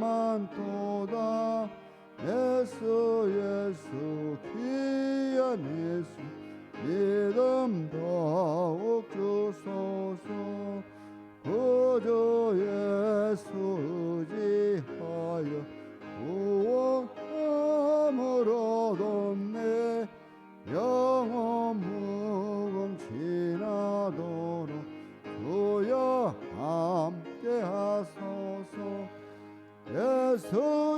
많도다. 예수 예수 귀한 예수 믿음 더욱 주소서. 그저 예수 의지하여 구원함을 얻었네. 영원 무궁 지나도록 주여 함께 하소서. 예수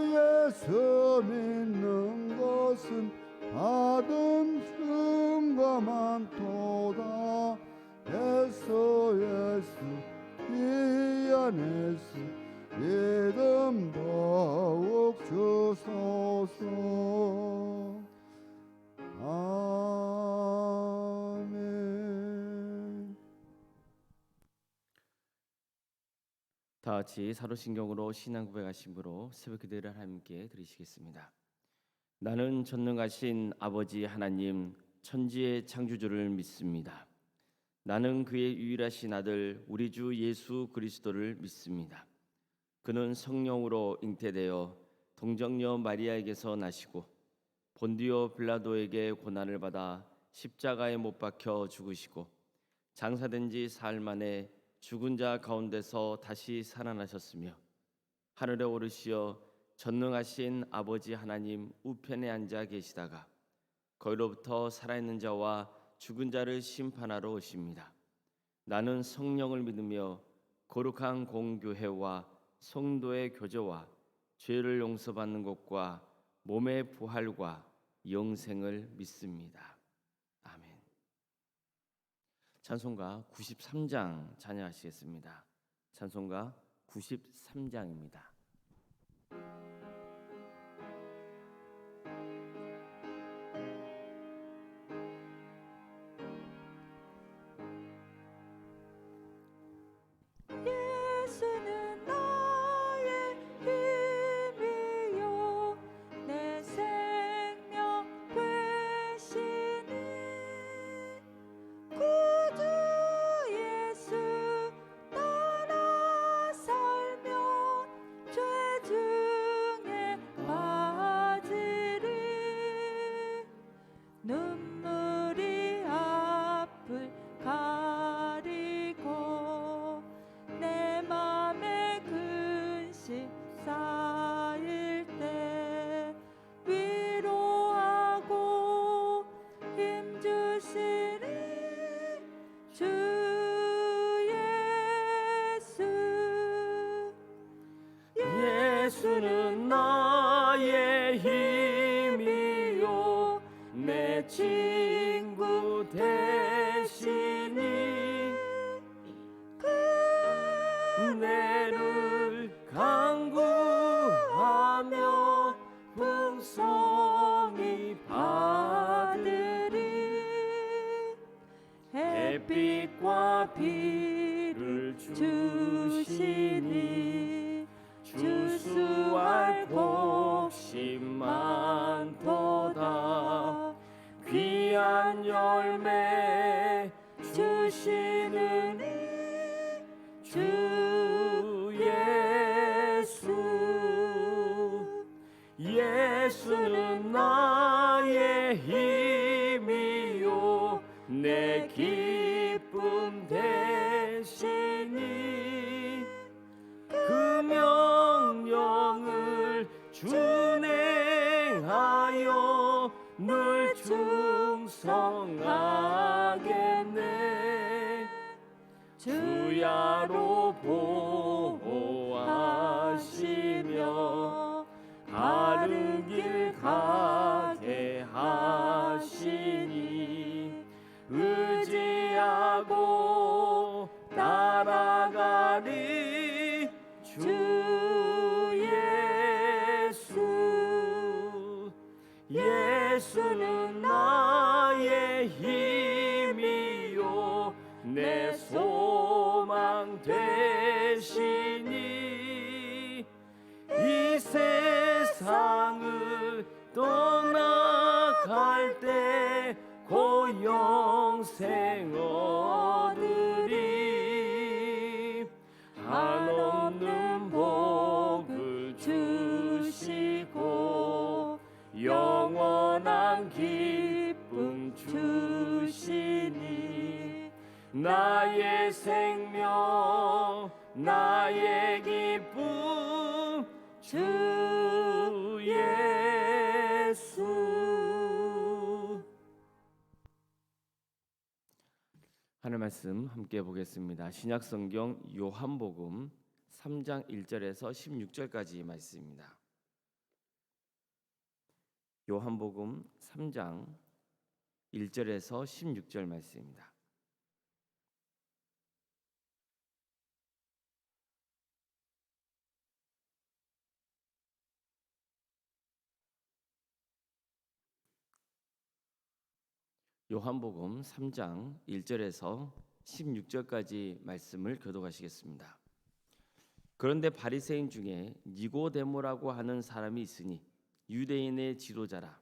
예수 믿는 것은 받은 증거 많도다. 예수 예수 귀한 예수 믿음 더욱 주소서. 아멘. 다 같이 사도신경으로 신앙 고백하심으로 새벽 기도를 함께 드리시겠습니다. 나는 전능하신 아버지 하나님 천지의 창조주를 믿습니다. 나는 그의 유일하신 아들 우리 주 예수 그리스도를 믿습니다. 그는 성령으로 잉태되어 동정녀 마리아에게서 나시고 본디오 빌라도에게 고난을 받아 십자가에 못 박혀 죽으시고 장사된 지 사흘 만에 죽은 자 가운데서 다시 살아나셨으며 하늘에 오르시어 전능하신 아버지 하나님 우편에 앉아 계시다가 거기로부터 살아있는 자와 죽은 자를 심판하러 오십니다. 나는 성령을 믿으며 거룩한 공교회와 성도의 교제와 죄를 용서받는 것과 몸의 부활과 영생을 믿습니다. 아멘. 찬송가 93장 찬양하시겠습니다. 찬송가 93장입니다. 예수는 나의 힘이요 내 생명 되시니 구주 예수 따라 살면 죄 중에 빠지리. 눈물이 앞을 가리고 내 맘에 근심 쌓일 때 위로하고 힘주시니 주 예수. 예수는 나의 힘이요 내 친구 되시니 은혜를 강구하며 풍성히 받으리. 햇빛과 비를 주시니 주수할 곡식 많도다. 귀한 열매 주시느니 주 예수. 예수는 나의 힘이요 내 기쁨 되시니 그 명령을 준행하여 늘 충성하겠네. 주야로 보호하시며 바른 길 가게 하시니 의지하고 따라가리. 주 예수. 예수는 나의 힘이요 내 소망 되시니 이 세상을 떠나갈 때 고 영생 얻으리. 한없는 복을 주 영원한 기쁨 주시니 나의 생명 나의 기쁨 주 예수. 하늘 말씀 함께 보겠습니다. 신약성경 요한복음 3장 1절에서 16절까지 말씀입니다. 요한복음 3장 1절에서 16절 말씀입니다. 요한복음 3장 1절에서 16절까지 말씀을 교독하시겠습니다. 그런데 바리새인 중에 니고데모라고 하는 사람이 있으니 유대인의 지도자라.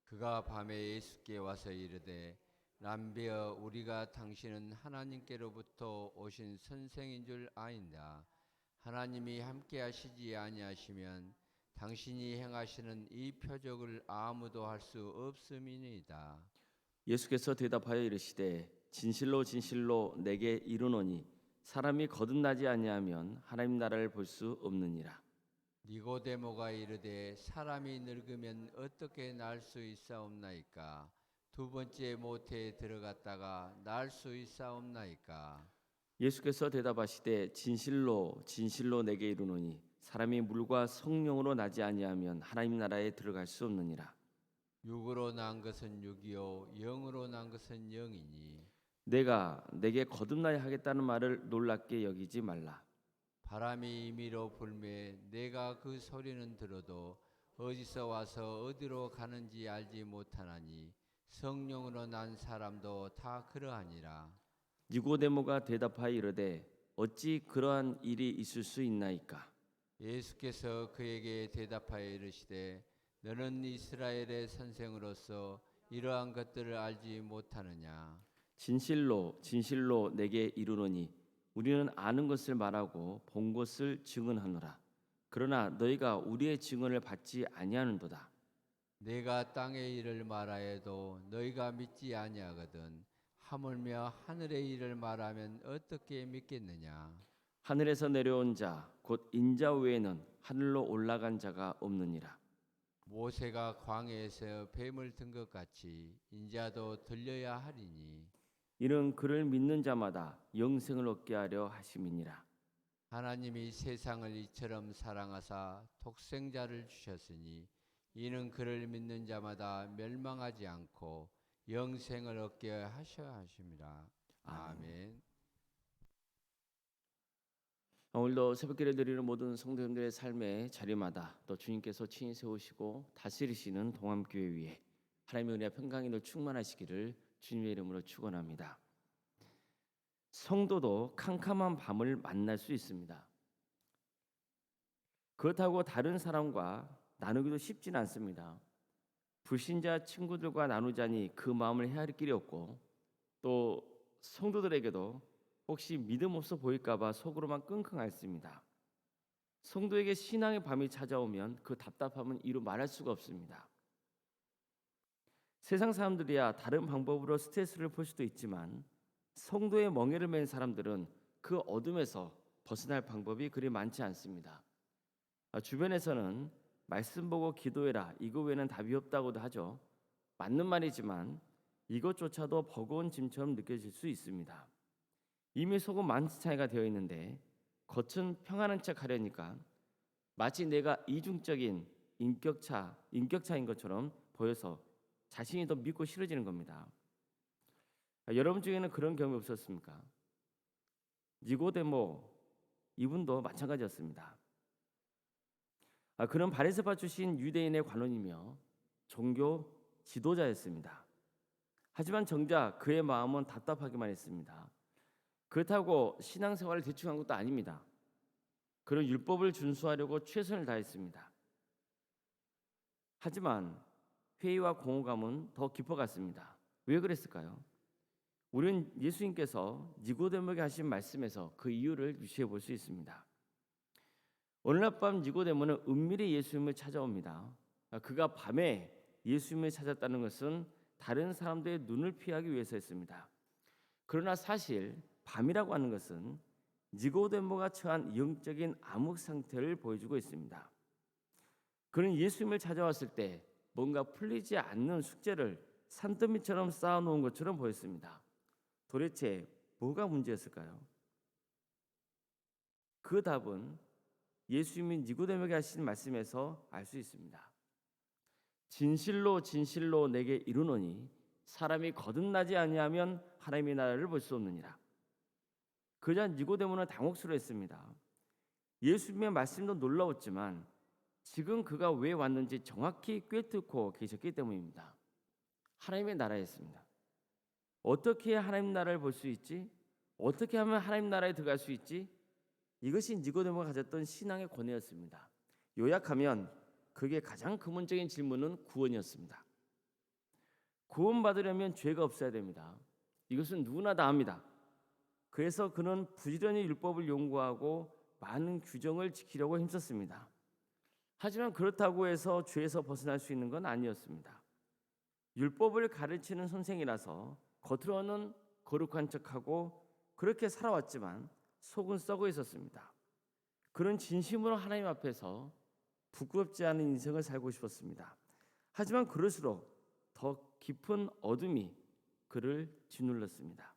그가 밤에 예수께 와서 이르되 람비여 우리가 당신은 하나님께로부터 오신 선생인 줄 아인다. 하나님이 함께 하시지 아니하시면 당신이 행하시는 이 표적을 아무도 할 수 없음이니이다. 예수께서 대답하여 이르시되 진실로 진실로 내게 이르노니 사람이 거듭나지 아니하면 하나님 나라를 볼 수 없느니라. 니고데모가 이르되 사람이 늙으면 어떻게 날 수 있사옵나이까? 두 번째 모태에 들어갔다가 날 수 있사옵나이까? 예수께서 대답하시되 진실로 진실로 내게 이르노니 사람이 물과 성령으로 나지 아니하면 하나님 나라에 들어갈 수 없느니라. 육으로 난 것은 육이요 영으로 난 것은 영이니 내가 내게 거듭나야 하겠다는 말을 놀랍게 여기지 말라. 바람이 임의로 불매 내가 그 소리는 들어도 어디서 와서 어디로 가는지 알지 못하나니 성령으로 난 사람도 다 그러하니라. 니고데모가 대답하여 이르되 어찌 그러한 일이 있을 수 있나이까? 예수께서 그에게 대답하여 이르시되 너는 이스라엘의 선생으로서 이러한 것들을 알지 못하느냐? 진실로 진실로 내게 이르노니 우리는 아는 것을 말하고 본 것을 증언하노라. 그러나 너희가 우리의 증언을 받지 아니하는도다. 내가 땅의 일을 말하여도 너희가 믿지 아니하거든 하물며 하늘의 일을 말하면 어떻게 믿겠느냐? 하늘에서 내려온 자 곧 인자 외에는 하늘로 올라간 자가 없느니라. 모세가 광야에서 뱀을 든 것 같이 인자도 들려야 하리니 이는 그를 믿는 자마다 영생을 얻게 하려 하심이니라. 하나님이 세상을 이처럼 사랑하사 독생자를 주셨으니 이는 그를 믿는 자마다 멸망하지 않고 영생을 얻게 하셔 하심이라. 아멘. 오늘도 새벽기를 드리는 모든 성도님들의 삶의 자리마다 또 주님께서 친히 세우시고 다스리시는 동암교회 위에 하나님의 은혜와 평강이 늘 충만하시기를 주님의 이름으로 축원합니다. 성도도 캄캄한 밤을 만날 수 있습니다. 그렇다고 다른 사람과 나누기도 쉽지는 않습니다. 불신자 친구들과 나누자니 그 마음을 헤아릴 길이 없고 또 성도들에게도 혹시 믿음 없어 보일까 봐 속으로만 끙끙 앓습니다. 성도에게 신앙의 밤이 찾아오면 그 답답함은 이루 말할 수가 없습니다. 세상 사람들이야 다른 방법으로 스트레스를 풀 수도 있지만 성도의 멍에를 맨 사람들은 그 어둠에서 벗어날 방법이 그리 많지 않습니다. 주변에서는 말씀 보고 기도해라 이거 외에는 답이 없다고도 하죠. 맞는 말이지만 이것조차도 버거운 짐처럼 느껴질 수 있습니다. 이미 속은 만차이가 되어 있는데 겉은 평안한 척 하려니까 마치 내가 이중적인 인격차인 것처럼 보여서 자신이 더 믿고 싫어지는 겁니다. 여러분 중에는 그런 경험이 없었습니까? 니고데모 이분도 마찬가지였습니다. 그는 바리새파 출신 유대인의 관원이며 종교 지도자였습니다. 하지만 정작 그의 마음은 답답하기만 했습니다. 그렇다고 신앙생활을 대충 한 것도 아닙니다. 그는 율법을 준수하려고 최선을 다했습니다. 하지만 회의와 공허감은 더 깊어갔습니다. 왜 그랬을까요? 우리는 예수님께서 니고데모에게 하신 말씀에서 그 이유를 유추해 볼 수 있습니다. 어느 날 밤 니고데모는 은밀히 예수님을 찾아옵니다. 그가 밤에 예수님을 찾았다는 것은 다른 사람들의 눈을 피하기 위해서였습니다. 그러나 사실 밤이라고 하는 것은 니고데모가 처한 영적인 암흑 상태를 보여주고 있습니다. 그는 예수님을 찾아왔을 때 뭔가 풀리지 않는 숙제를 산더미처럼 쌓아놓은 것처럼 보였습니다. 도대체 뭐가 문제였을까요? 그 답은 예수님이 니고데모에게 하신 말씀에서 알 수 있습니다. 진실로 진실로 내게 이르노니 사람이 거듭나지 아니하면 하나님의 나라를 볼 수 없느니라. 그자 니고데모는 당혹스러워했습니다. 예수님의 말씀도 놀라웠지만 지금 그가 왜 왔는지 정확히 꿰뚫고 계셨기 때문입니다. 하나님의 나라였습니다. 어떻게 해야 하나님 나라를 볼 수 있지? 어떻게 하면 하나님 나라에 들어갈 수 있지? 이것이 니고데모가 가졌던 신앙의 권위였습니다. 요약하면 그게 가장 근본적인 질문은 구원이었습니다. 구원받으려면 죄가 없어야 됩니다. 이것은 누구나 다 압니다. 그래서 그는 부지런히 율법을 연구하고 많은 규정을 지키려고 힘썼습니다. 하지만 그렇다고 해서 죄에서 벗어날 수 있는 건 아니었습니다. 율법을 가르치는 선생이라서 겉으로는 거룩한 척하고 그렇게 살아왔지만 속은 썩어 있었습니다. 그는 진심으로 하나님 앞에서 부끄럽지 않은 인생을 살고 싶었습니다. 하지만 그럴수록 더 깊은 어둠이 그를 짓눌렀습니다.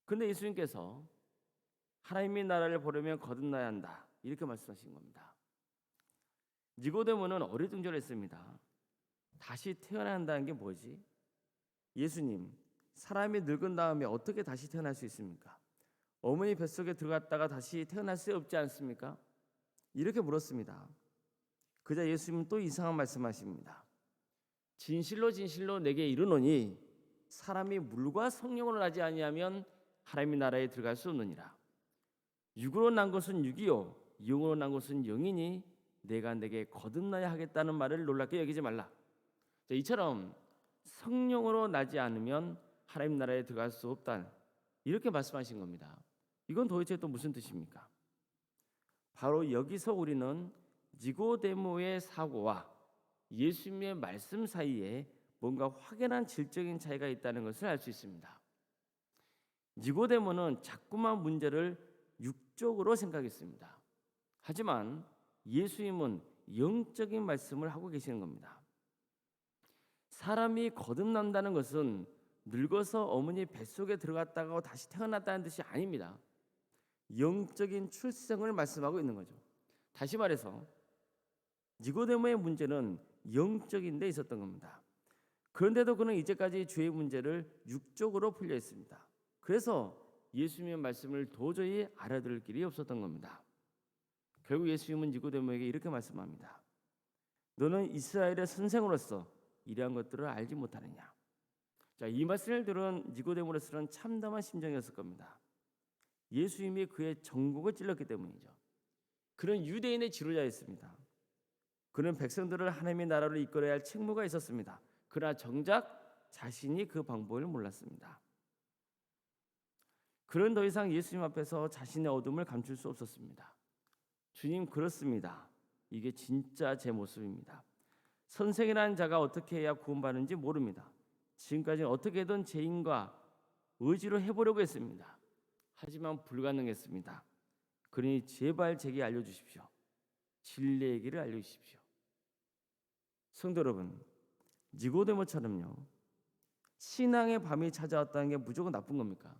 그런데 예수님께서 하나님의 나라를 보려면 거듭나야 한다 이렇게 말씀하신 겁니다. 니고데모는 어리둥절했습니다. 다시 태어나야 한다는 게 뭐지? 예수님, 사람이 늙은 다음에 어떻게 다시 태어날 수 있습니까? 어머니 뱃속에 들어갔다가 다시 태어날 수 없지 않습니까? 이렇게 물었습니다. 그자 예수님은 또 이상한 말씀하십니다. 진실로 진실로 내게 이르노니 사람이 물과 성령으로 나지 아니하면 하나님의 나라에 들어갈 수 없느니라. 육으로 난 것은 육이요 영으로 난 것은 영이니 내가 내게 거듭나야 하겠다는 말을 놀랍게 여기지 말라. 자, 이처럼 성령으로 나지 않으면 하나님 나라에 들어갈 수 없다 이렇게 말씀하신 겁니다. 이건 도대체 또 무슨 뜻입니까? 바로 여기서 우리는 니고데모의 사고와 예수님의 말씀 사이에 뭔가 확연한 질적인 차이가 있다는 것을 알 수 있습니다. 니고데모는 자꾸만 문제를 육적으로 생각했습니다. 하지만 예수님은 영적인 말씀을 하고 계시는 겁니다. 사람이 거듭난다는 것은 늙어서 어머니 뱃속에 들어갔다가 다시 태어났다는 뜻이 아닙니다. 영적인 출생을 말씀하고 있는 거죠. 다시 말해서 니고데모의 문제는 영적인 데 있었던 겁니다. 그런데도 그는 이제까지 죄의 문제를 육적으로 풀려 있습니다. 그래서 예수님의 말씀을 도저히 알아들을 길이 없었던 겁니다. 결국 예수님은 니고데모에게 이렇게 말씀합니다. 너는 이스라엘의 선생으로서 이러한 것들을 알지 못하느냐. 자, 이 말씀을 들은 니고데모로서는 참담한 심정이었을 겁니다. 예수님이 그의 정곡을 찔렀기 때문이죠. 그는 유대인의 지도자였습니다. 그는 백성들을 하나님의 나라로 이끌어야 할 책무가 있었습니다. 그러나 정작 자신이 그 방법을 몰랐습니다. 그는 더 이상 예수님 앞에서 자신의 어둠을 감출 수 없었습니다. 주님, 그렇습니다. 이게 진짜 제 모습입니다. 선생이라는 자가 어떻게 해야 구원받는지 모릅니다. 지금까지는 어떻게든 죄인과 의지로 해보려고 했습니다. 하지만 불가능했습니다. 그러니 제발 제게 알려주십시오. 진리의 길을 알려주십시오. 성도 여러분, 니고데모처럼요, 신앙의 밤이 찾아왔다는 게 무조건 나쁜 겁니까?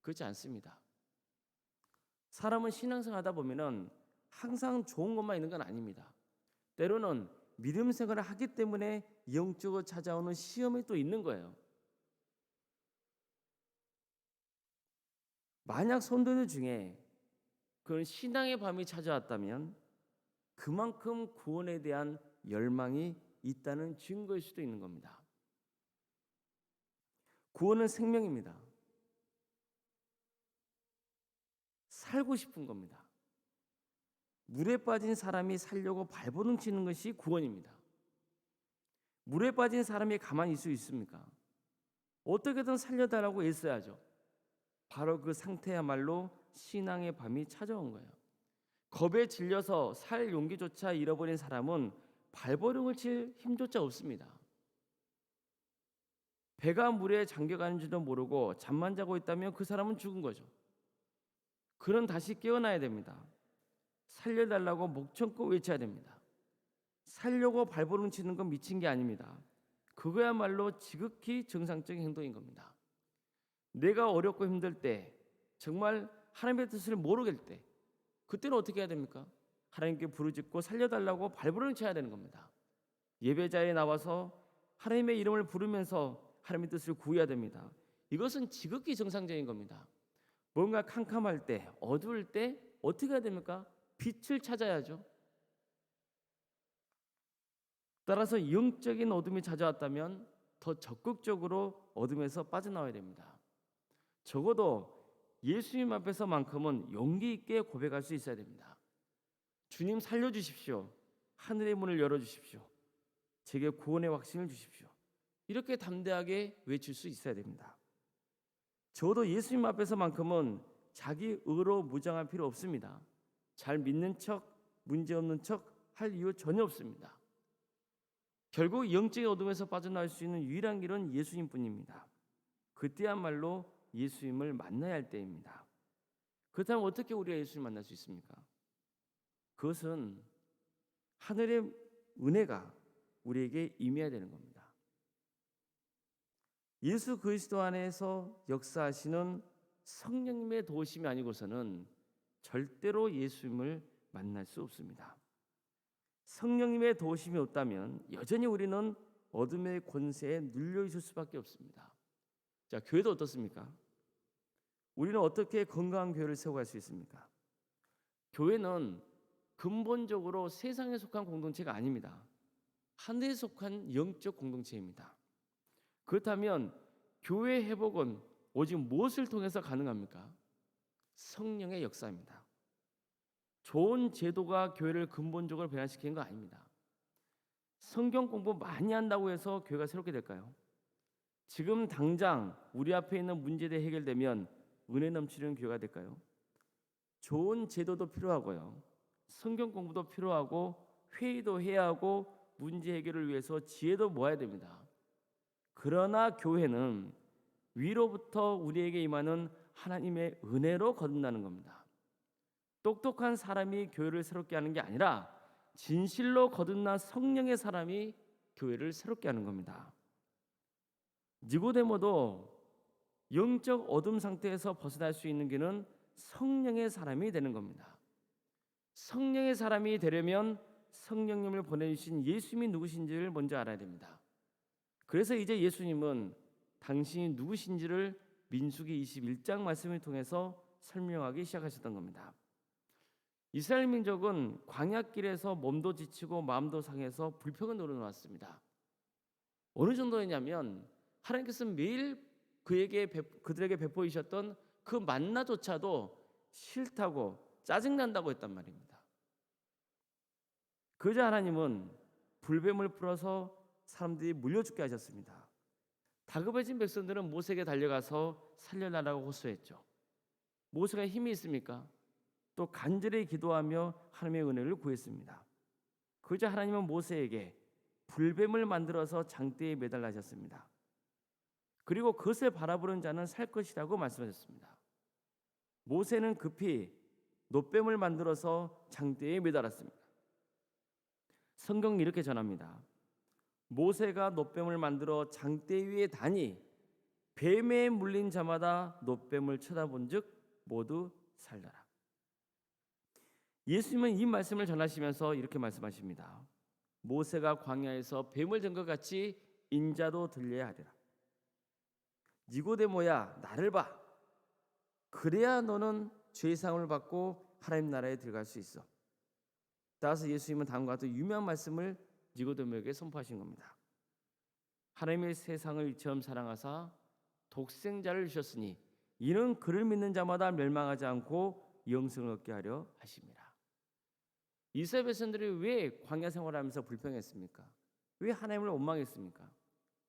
그렇지 않습니다. 사람은 신앙생활 하다 보면은 항상 좋은 것만 있는 건 아닙니다. 때로는 믿음 생활을 하기 때문에 영적으로 찾아오는 시험이 또 있는 거예요. 만약 성도들 중에 그런 신앙의 밤이 찾아왔다면 그만큼 구원에 대한 열망이 있다는 증거일 수도 있는 겁니다. 구원은 생명입니다. 살고 싶은 겁니다. 물에 빠진 사람이 살려고 발버둥 치는 것이 구원입니다. 물에 빠진 사람이 가만히 있을 수 있습니까? 어떻게든 살려달라고 애써야죠. 바로 그 상태야말로 신앙의 밤이 찾아온 거예요. 겁에 질려서 살 용기조차 잃어버린 사람은 발버둥을 칠 힘조차 없습니다. 배가 물에 잠겨가는지도 모르고 잠만 자고 있다면 그 사람은 죽은 거죠. 그는 다시 깨어나야 됩니다. 살려달라고 목 쳐고 외쳐야 됩니다. 살려고 발버둥 치는 건 미친 게 아닙니다. 그거야말로 지극히 정상적인 행동인 겁니다. 내가 어렵고 힘들 때, 정말 하나님의 뜻을 모르겠을 때, 그때는 어떻게 해야 됩니까? 하나님께 부르짖고 살려달라고 발버둥 쳐야 되는 겁니다. 예배자에 나와서 하나님의 이름을 부르면서 하나님의 뜻을 구해야 됩니다. 이것은 지극히 정상적인 겁니다. 뭔가 캄캄할 때, 어두울 때 어떻게 해야 됩니까? 빛을 찾아야죠. 따라서 영적인 어둠이 찾아왔다면 더 적극적으로 어둠에서 빠져나와야 됩니다. 적어도 예수님 앞에서만큼은 용기 있게 고백할 수 있어야 됩니다. 주님 살려주십시오. 하늘의 문을 열어주십시오. 제게 구원의 확신을 주십시오. 이렇게 담대하게 외칠 수 있어야 됩니다. 적어도 예수님 앞에서만큼은 자기 의로 무장할 필요 없습니다. 잘 믿는 척, 문제없는 척 할 이유 전혀 없습니다. 결국 영적인 어둠에서 빠져나올 수 있는 유일한 길은 예수님뿐입니다. 그때야말로 예수님을 만나야 할 때입니다. 그렇다면 어떻게 우리가 예수님을 만날 수 있습니까? 그것은 하늘의 은혜가 우리에게 임해야 되는 겁니다. 예수 그리스도 안에서 역사하시는 성령님의 도우심이 아니고서는 절대로 예수님을 만날 수 없습니다. 성령님의 도우심이 없다면 여전히 우리는 어둠의 권세에 눌려 있을 수밖에 없습니다. 자, 교회도 어떻습니까? 우리는 어떻게 건강한 교회를 세워갈 수 있습니까? 교회는 근본적으로 세상에 속한 공동체가 아닙니다. 하늘에 속한 영적 공동체입니다. 그렇다면 교회 회복은 오직 무엇을 통해서 가능합니까? 성령의 역사입니다. 좋은 제도가 교회를 근본적으로 변화시키는 거 아닙니다. 성경 공부 많이 한다고 해서 교회가 새롭게 될까요? 지금 당장 우리 앞에 있는 문제들이 해결되면 은혜 넘치는 교회가 될까요? 좋은 제도도 필요하고요. 성경 공부도 필요하고 회의도 해야 하고 문제 해결을 위해서 지혜도 모아야 됩니다. 그러나 교회는 위로부터 우리에게 임하는 하나님의 은혜로 거듭나는 겁니다. 똑똑한 사람이 교회를 새롭게 하는 게 아니라 진실로 거듭난 성령의 사람이 교회를 새롭게 하는 겁니다. 니고데모도 영적 어둠 상태에서 벗어날 수 있는 길은 성령의 사람이 되는 겁니다. 성령의 사람이 되려면 성령님을 보내주신 예수님이 누구신지를 먼저 알아야 됩니다. 그래서 이제 예수님은 당신이 누구신지를 민수기 21장 말씀을 통해서 설명하기 시작하셨던 겁니다. 이스라엘 민족은 광야길에서 몸도 지치고 마음도 상해서 불평을 늘어놓았습니다. 어느 정도였냐면 하나님께서 매일 그들에게 베푸셨던 그 만나조차도 싫다고 짜증난다고 했단 말입니다. 그러자 하나님은 불뱀을 풀어서 사람들이 물려 죽게 하셨습니다. 다급해진 백성들은 모세에게 달려가서 살려달라고 호소했죠. 모세가 힘이 있습니까? 또 간절히 기도하며 하나님의 은혜를 구했습니다. 그러자 하나님은 모세에게 불뱀을 만들어서 장대에 매달라 하셨습니다. 그리고 그것을 바라보는 자는 살 것이라고 말씀하셨습니다. 모세는 급히 놋뱀을 만들어서 장대에 매달았습니다. 성경은 이렇게 전합니다. 모세가 놋뱀을 만들어 장대 위에 다니 뱀에 물린 자마다 놋뱀을 쳐다본즉 모두 살더라. 예수님은 이 말씀을 전하시면서 이렇게 말씀하십니다. 모세가 광야에서 뱀을 든 것 같이 인자도 들려야 하리라. 니고데모야, 나를 봐. 그래야 너는 죄사함을 받고 하나님 나라에 들어갈 수 있어. 따라서 예수님은 다음과 같은 유명한 말씀을 니고데모에게 선포하신 겁니다. 하나님의 세상을 이처럼 사랑하사 독생자를 주셨으니 이는 그를 믿는 자마다 멸망하지 않고 영생을 얻게 하려 하심이라. 이스라엘 백성들이 왜 광야 생활하면서 불평했습니까? 왜 하나님을 원망했습니까?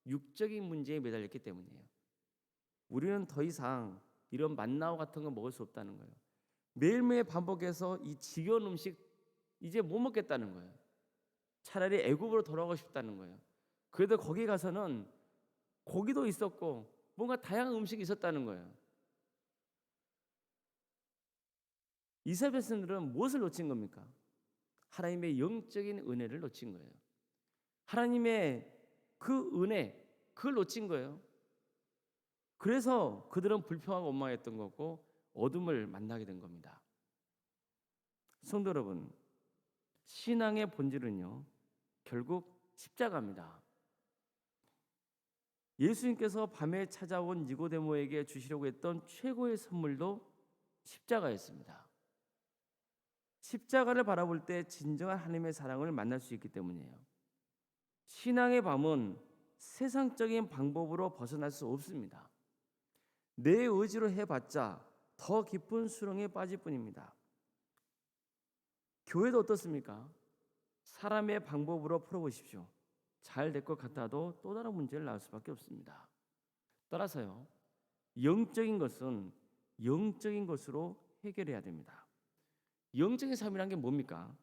육적인 문제에 매달렸기 때문이에요. 우리는 더 이상 이런 만나와 같은 거 먹을 수 없다는 거예요. 매일매일 반복해서 이 지겨운 음식 이제 못 먹겠다는 거예요. 차라리 애굽으로 돌아가고 싶다는 거예요. 그래도 거기 가서는 고기도 있었고 뭔가 다양한 음식이 있었다는 거예요. 이스라엘 백성들은 무엇을 놓친 겁니까? 하나님의 영적인 은혜를 놓친 거예요. 하나님의 그 은혜, 그걸 놓친 거예요. 그래서 그들은 불평하고 원망했던 거고 어둠을 만나게 된 겁니다. 성도 여러분, 신앙의 본질은요, 결국 십자가입니다. 예수님께서 밤에 찾아온 니고데모에게 주시려고 했던 최고의 선물도 십자가였습니다. 십자가를 바라볼 때 진정한 하나님의 사랑을 만날 수 있기 때문이에요. 신앙의 밤은 세상적인 방법으로 벗어날 수 없습니다. 내 의지로 해봤자 더 깊은 수렁에 빠질 뿐입니다. 교회도 어떻습니까? 사람의 방법으로 풀어보십시오. 잘 될 것 같아도 또 다른 문제를 낳을 수밖에 없습니다. 따라서요, 영적인 것은 영적인 것으로 해결해야 됩니다. 영적인 삶이란 게 뭡니까?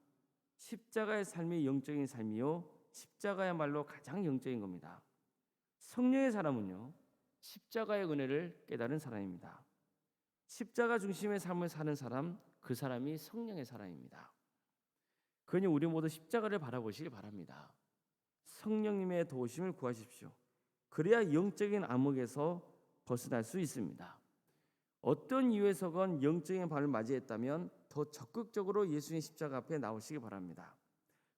십자가의 삶이 영적인 삶이요, 십자가야말로 가장 영적인 겁니다. 성령의 사람은요, 십자가의 은혜를 깨달은 사람입니다. 십자가 중심의 삶을 사는 사람, 그 사람이 성령의 사람입니다. 그러니 우리 모두 십자가를 바라보시기 바랍니다. 성령님의 도우심을 구하십시오. 그래야 영적인 암흑에서 벗어날 수 있습니다. 어떤 이유에서건 영적인 밤을 맞이했다면 더 적극적으로 예수님 십자가 앞에 나오시기 바랍니다.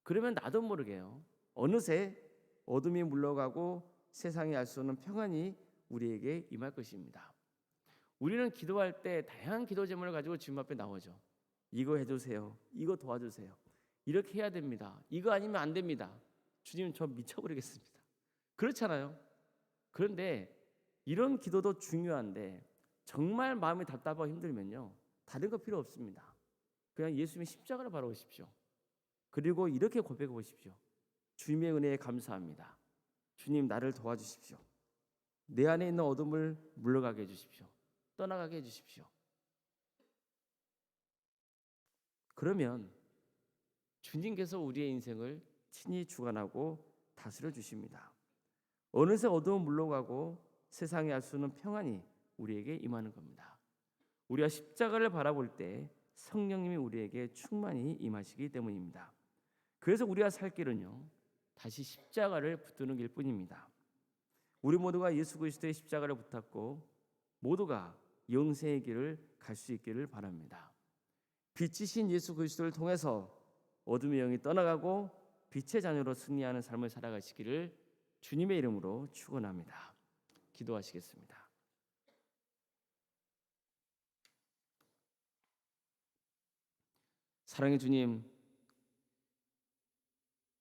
그러면 나도 모르게요, 어느새 어둠이 물러가고 세상이 알 수 없는 평안이 우리에게 임할 것입니다. 우리는 기도할 때 다양한 기도 제목을 가지고 주님 앞에 나오죠. 이거 해주세요. 이거 도와주세요. 이렇게 해야 됩니다. 이거 아니면 안 됩니다. 주님, 저 미쳐버리겠습니다. 그렇잖아요. 그런데 이런 기도도 중요한데 정말 마음이 답답하고 힘들면요, 다른 거 필요 없습니다. 그냥 예수님의 십자가를 바라보십시오. 그리고 이렇게 고백해 보십시오. 주님의 은혜에 감사합니다. 주님, 나를 도와주십시오. 내 안에 있는 어둠을 물러가게 해주십시오. 떠나가게 해주십시오. 그러면 주님께서 우리의 인생을 친히 주관하고 다스려 주십니다. 어느새 어둠은 물러가고 세상에 알 수 없는 평안이 우리에게 임하는 겁니다. 우리가 십자가를 바라볼 때 성령님이 우리에게 충만히 임하시기 때문입니다. 그래서 우리가 살 길은요, 다시 십자가를 붙드는 길뿐입니다. 우리 모두가 예수 그리스도의 십자가를 붙잡고 모두가 영생의 길을 갈 수 있기를 바랍니다. 빛이신 예수 그리스도를 통해서 어둠의 영이 떠나가고 빛의 자녀로 승리하는 삶을 살아가시기를 주님의 이름으로 축원합니다. 기도하시겠습니다. 사랑의 주님,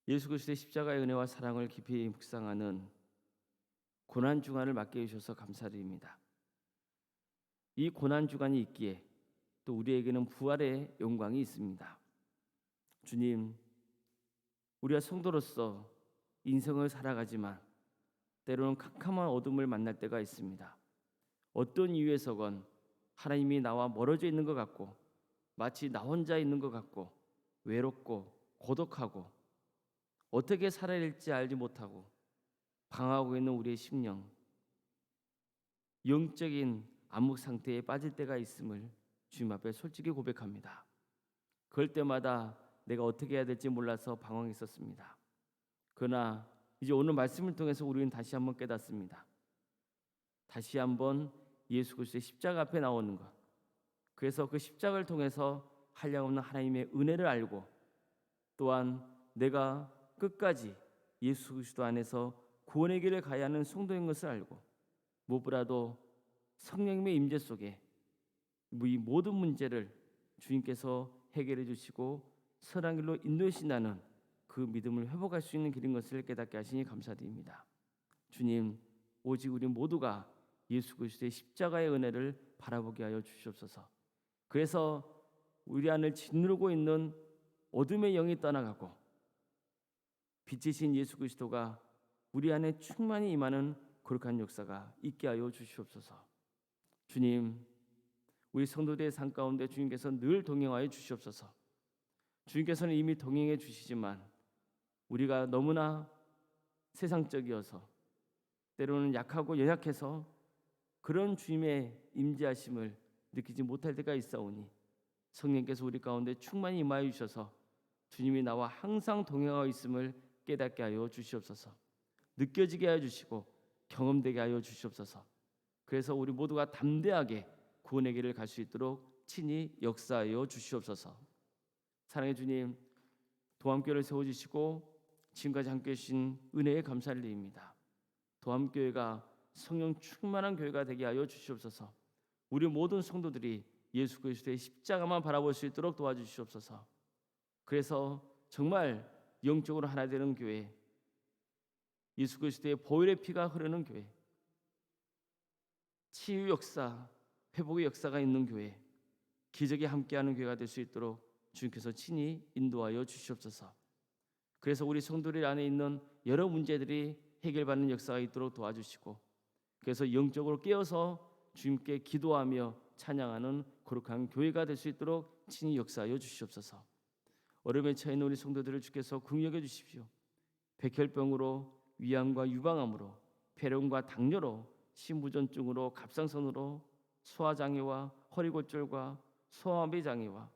예수 그리스도의 십자가의 은혜와 사랑을 깊이 묵상하는 고난 주간을 맡겨 주셔서 감사드립니다. 이 고난 주간이 있기에 또 우리에게는 부활의 영광이 있습니다. 주님, 우리가 성도로서 인생을 살아가지만 때로는 캄캄한 어둠을 만날 때가 있습니다. 어떤 이유에서건 하나님이 나와 멀어져 있는 것 같고 마치 나 혼자 있는 것 같고 외롭고 고독하고 어떻게 살아야 할지 알지 못하고 방황하고 있는 우리의 심령, 영적인 암흑 상태에 빠질 때가 있음을 주님 앞에 솔직히 고백합니다. 그럴 때마다 내가 어떻게 해야 될지 몰라서 방황했었습니다. 그러나 이제 오늘 말씀을 통해서 우리는 다시 한번 깨닫습니다. 다시 한번 예수 그리스도의 십자가 앞에 나오는 것, 그래서 그 십자가를 통해서 한량없는 하나님의 은혜를 알고 또한 내가 끝까지 예수 그리스도 안에서 구원의 길을 가야 하는 성도인 것을 알고 무엇보다도 성령님의 임재 속에 이 모든 문제를 주님께서 해결해 주시고 선한 길로 인도해 주신다는 그 믿음을 회복할 수 있는 길인 것을 깨닫게 하시니 감사드립니다. 주님, 오직 우리 모두가 예수 그리스도의 십자가의 은혜를 바라보게 하여 주시옵소서. 그래서 우리 안을 짓누르고 있는 어둠의 영이 떠나가고 빛이신 예수 그리스도가 우리 안에 충만히 임하는 거룩한 역사가 있게 하여 주시옵소서. 주님, 우리 성도들의 삶 가운데 주님께서 늘 동행하여 주시옵소서. 주님께서는 이미 동행해 주시지만 우리가 너무나 세상적이어서 때로는 약하고 연약해서 그런 주님의 임재하심을 느끼지 못할 때가 있사오니 성령께서 우리 가운데 충만히 임하여 주셔서 주님이 나와 항상 동행하고 있음을 깨닫게 하여 주시옵소서. 느껴지게 하여 주시고 경험되게 하여 주시옵소서. 그래서 우리 모두가 담대하게 구원의 길을 갈 수 있도록 친히 역사하여 주시옵소서. 사랑의 주님, 도함교회를 세워주시고 지금까지 함께해 주신 은혜에 감사를 드립니다. 도함교회가 성령 충만한 교회가 되게 하여 주시옵소서. 우리 모든 성도들이 예수 그리스도의 십자가만 바라볼 수 있도록 도와주시옵소서. 그래서 정말 영적으로 하나 되는 교회, 예수 그리스도의 보혈의 피가 흐르는 교회, 치유 역사, 회복의 역사가 있는 교회, 기적이 함께하는 교회가 될 수 있도록 주님께서 친히 인도하여 주시옵소서. 그래서 우리 성도들 안에 있는 여러 문제들이 해결받는 역사가 있도록 도와주시고, 그래서 영적으로 깨어서 주님께 기도하며 찬양하는 거룩한 교회가 될 수 있도록 친히 역사하여 주시옵소서. 어려움에 처해 있는 우리 성도들을 주께서 긍휼히 여겨 주십시오. 백혈병으로, 위암과 유방암으로, 폐렴과 당뇨로, 심부전증으로, 갑상선으로, 소화장애와 허리골절과 소화마비 장애와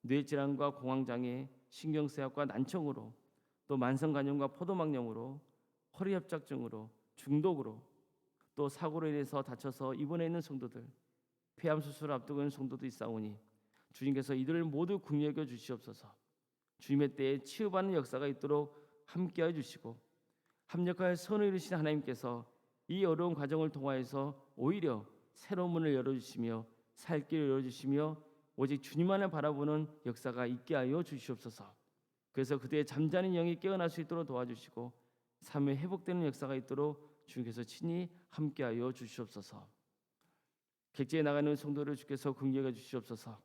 뇌질환과 공황장애, 신경쇠약과 난청으로, 또 만성간염과 포도막염으로, 허리협착증으로, 중독으로, 또 사고로 인해서 다쳐서 입원해 있는 성도들, 폐암 수술을 앞두고 있는 성도도 있사오니 주님께서 이들을 모두 긍휼히 여겨 주시옵소서. 주님의 때에 치유받는 역사가 있도록 함께하여 주시고, 합력하여 선을 이루신 하나님께서 이 어려운 과정을 통하여서 오히려 새로운 문을 열어주시며 살 길을 열어주시며 오직 주님만을 바라보는 역사가 있게 하여 주시옵소서. 그래서 그대의 잠자는 영이 깨어날 수 있도록 도와주시고 삶의 회복되는 역사가 있도록 주님께서 친히 함께하여 주시옵소서. 객지에 나가는 성도를 주께서 긍휼히 여겨 주시옵소서.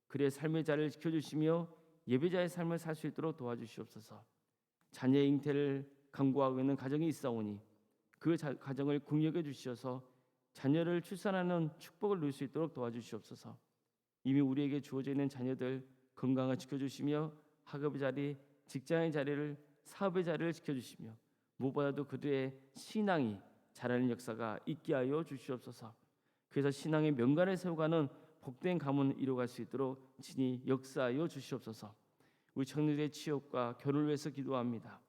그의 삶의 자리를 지켜주시며 예배자의 삶을 살 수 있도록 도와주시옵소서. 자녀의 잉태를 강구하고 있는 가정이 있사오니 그 가정을 긍휼히 여겨 주시어서 자녀를 출산하는 축복을 누릴 수 있도록 도와주시옵소서. 이미 우리에게 주어져 있는 자녀들 건강을 지켜주시며 학업의 자리, 직장의 자리를, 사업의 자리를 지켜주시며 무엇보다도 그들의 신앙이 자라는 역사가 있게 하여 주시옵소서. 그래서 신앙의 명간을 세워가는 복된 가문을 이루어갈 수 있도록 친히 역사하여 주시옵소서. 우리 청년들의 취업과 결혼을 위해서 기도합니다.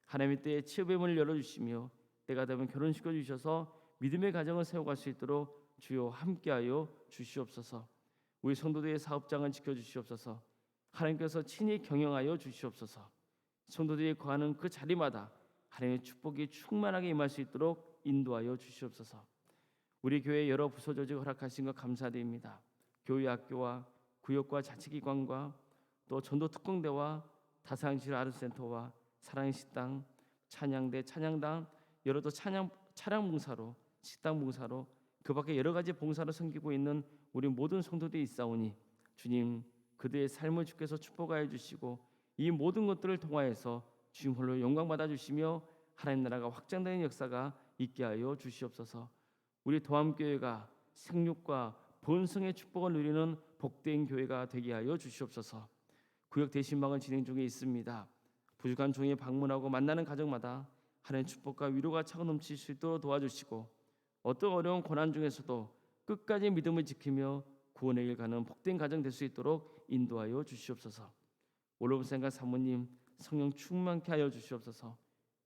하나님의 때에 취업의 문을 열어주시며 때가 되면 결혼시켜 주셔서 믿음의 가정을 세워갈 수 있도록 주여 함께하여 주시옵소서. 우리 성도들의 사업장을 지켜주시옵소서. 하나님께서 친히 경영하여 주시옵소서. 성도들이 거하는 그 자리마다 하나님의 축복이 충만하게 임할 수 있도록 인도하여 주시옵소서. 우리 교회 여러 부서 조직 허락하신 것 감사드립니다. 교회 학교와 구역과 자치기관과 또 전도 특공대와 다사항실 아르센터와 사랑의 식당, 찬양대, 찬양당, 여러 또 차량 봉사로, 식당 봉사로, 그 밖에 여러 가지 봉사로 섬기고 있는 우리 모든 성도들이 있사오니 주님 그들의 삶을 주께서 축복하여 주시고 이 모든 것들을 통하여서 주님 홀로 영광 받아 주시며 하나님 나라가 확장되는 역사가 있게 하여 주시옵소서. 우리 도함교회가 생육과 본성의 축복을 누리는 복된 교회가 되게 하여 주시옵소서. 구역 대신방은 진행 중에 있습니다. 부족한 종이 방문하고 만나는 가정마다 하나님의 축복과 위로가 차고 넘칠 수 있도록 도와주시고 어떤 어려운 고난 중에서도 끝까지 믿음을 지키며 구원의 길 가는 복된 가정 될 수 있도록 인도하여 주시옵소서. 올로브 생각 사모님 성령 충만케 하여 주시옵소서.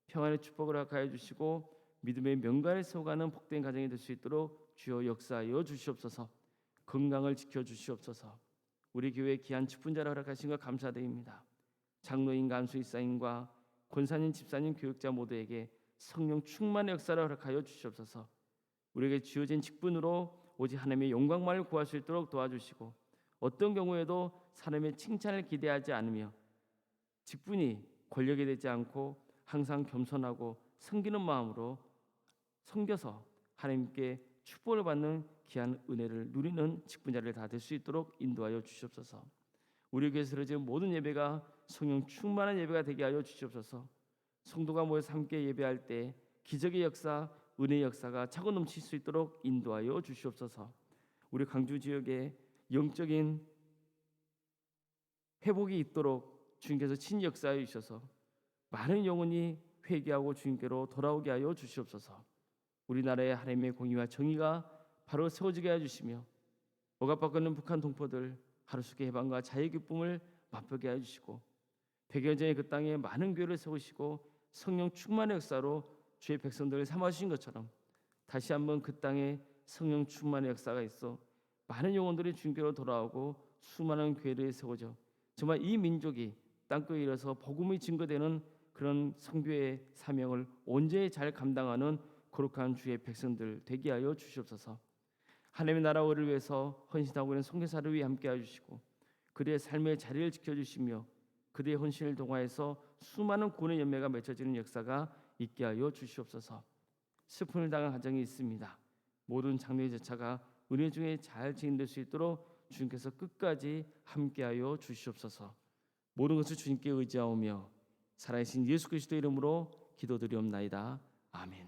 평안의 축복을 허락하여 주시고 믿음의 명간을 세워가는 복된 가정이 될 수 있도록 주여 역사하여 주시옵소서. 건강을 지켜 주시옵소서. 우리 교회 귀한 직분자를 허락하신 것 감사드립니다. 장로인 간수이사님과 권사님, 집사님, 교육자 모두에게 성령 충만의 역사를 허락하여 주시옵소서. 우리에게 주어진 직분으로 오직 하나님의 영광만을 구할 수 있도록 도와주시고 어떤 경우에도 사람의 칭찬을 기대하지 않으며 직분이 권력이 되지 않고 항상 겸손하고 섬기는 마음으로 섬겨서 하나님께 축복을 받는 귀한 은혜를 누리는 직분자를 다 될 수 있도록 인도하여 주시옵소서. 우리 교회에서 드려진 모든 예배가 성령 충만한 예배가 되게 하여 주시옵소서. 성도가 모여서 함께 예배할 때 기적의 역사, 은혜의 역사가 차고 넘칠 수 있도록 인도하여 주시옵소서. 우리 광주 지역에 영적인 회복이 있도록 주님께서 친히 역사하여 주셔서 많은 영혼이 회개하고 주님께로 돌아오게 하여 주시옵소서. 우리나라의 하나님의 공의와 정의가 바로 세워지게 해 주시며 억압받고 있는 북한 동포들 하루속의 해방과 자유의 기쁨을 맛보게 해 주시고 100여 전에 그 땅에 많은 교회를 세우시고 성령 충만의 역사로 주의 백성들을 삼아주신 것처럼 다시 한번 그 땅에 성령 충만의 역사가 있어 많은 영혼들이 주님께로 돌아오고 수많은 교회를 세워져 정말 이 민족이 땅끝에 이르러서 복음이 증거되는 그런 선교의 사명을 온전히 잘 감당하는 거룩한 주의 백성들 되게 하여 주시옵소서. 하나님의 나라를 위해서 헌신하고 있는 선교사를 위해 함께해 주시고 그들의 삶의 자리를 지켜주시며 그들의 헌신을 통하여서 수많은 구원의 열매가 맺혀지는 역사가 있게 하여 주시옵소서. 슬픔을 당한 가정이 있습니다. 모든 장로의 제차가 은혜 중에 잘 진행될 수 있도록 주님께서 끝까지 함께하여 주시옵소서. 모든 것을 주님께 의지하오며 살아계신 예수 그리스도 이름으로 기도드리옵나이다. 아멘.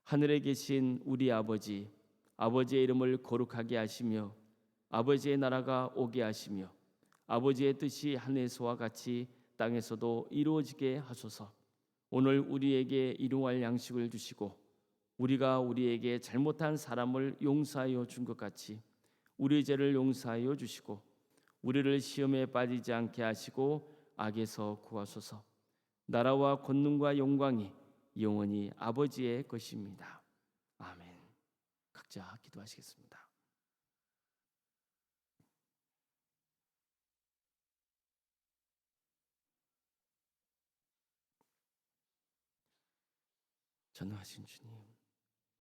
하늘에 계신 우리 아버지, 아버지의 이름을 거룩하게 하시며 아버지의 나라가 오게 하시며 아버지의 뜻이 하늘에서와 같이 땅에서도 이루어지게 하소서. 오늘 우리에게 일용할 양식을 주시고 우리가 우리에게 잘못한 사람을 용서하여 준 것 같이 우리의 죄를 용서하여 주시고 우리를 시험에 빠지지 않게 하시고 악에서 구하소서. 나라와 권능과 영광이 영원히 아버지의 것입니다. 아멘. 각자 기도하시겠습니다. 전능하신 주님,